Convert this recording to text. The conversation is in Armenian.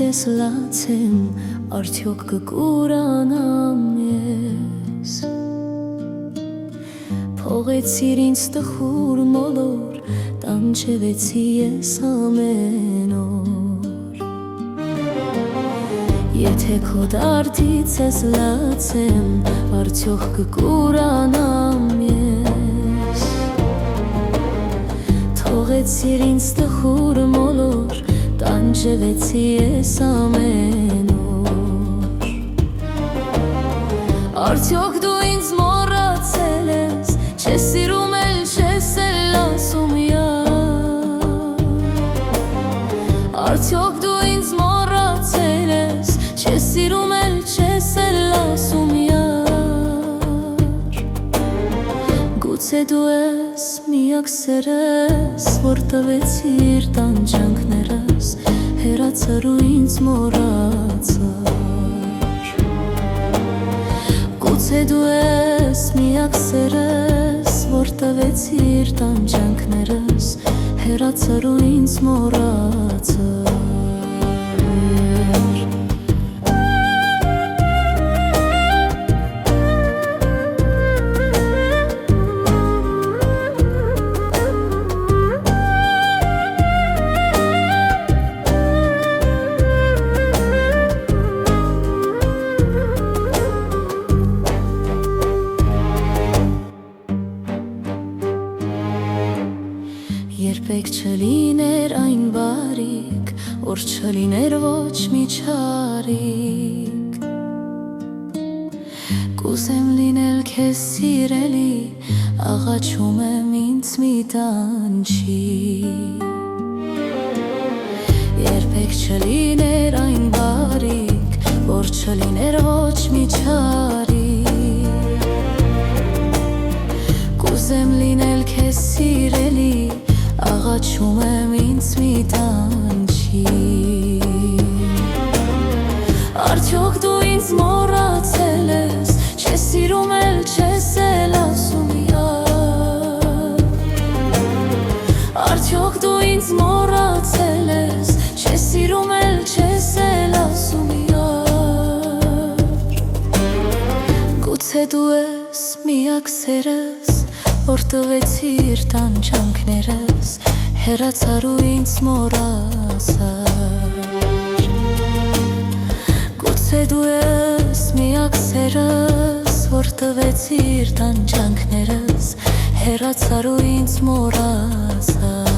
ես լացեմ, արդյոք կկուրանամ ես։ Փողեցիր ինձ տխուր մոլոր, տանջվեցի ես ամեն օր։ Եթե քո դարդից ես լացեմ, արդյոք կկուրանամ ես։ Թողեցիր ինձ տխուր մոլոր, տանջվեցի ես ամեն օր։ Արդյոք դու ինձ մոռացել ես, չես սիրում էլ չես էլ ասում յար։ Արդյոք դու ինձ մոռացել ես, չես սիրում էլ չես էլ ասում յար։ Գուցե դու ես միակ սերս, որ տվեցիր տանջանքներս, հեռացար ու ինձ մոռացար։ Գուցե դու ես միակ սերս, որ տվեցիր տանջանքներս, հեռացար ու ինձ մոռացար։ Երբեք չլիներ այն բարիք, որ չլիներ ոչ մի չարիք։ Կուզեմ լինել քեզ սիրելի, աղաչում եմ ինձ մի տանջի։ Երբեք չլիներ այն բարիք, որ չլիներ ոչ մի չարիք։ Կուզեմ լինել քեզ սիրելի, աղաչում եմ ինձ մի տանջի։ Արդյոք դու ինձ մոռացել ես, չես սիրում էլ չես էլ ասում յար։ Արդյոք դու ինձ մոռացել ես, չես սիրում էլ չես էլ ասում յար։ Գուցե դու ես միակ սերս, որ տվեցիր տանջանքներս, հեռացար ու ինձ մոռացար։ Գուցե դու ես միակ սերս, որ տվեցիր տանջանքներս, հեռացար ու ինձ մոռացար։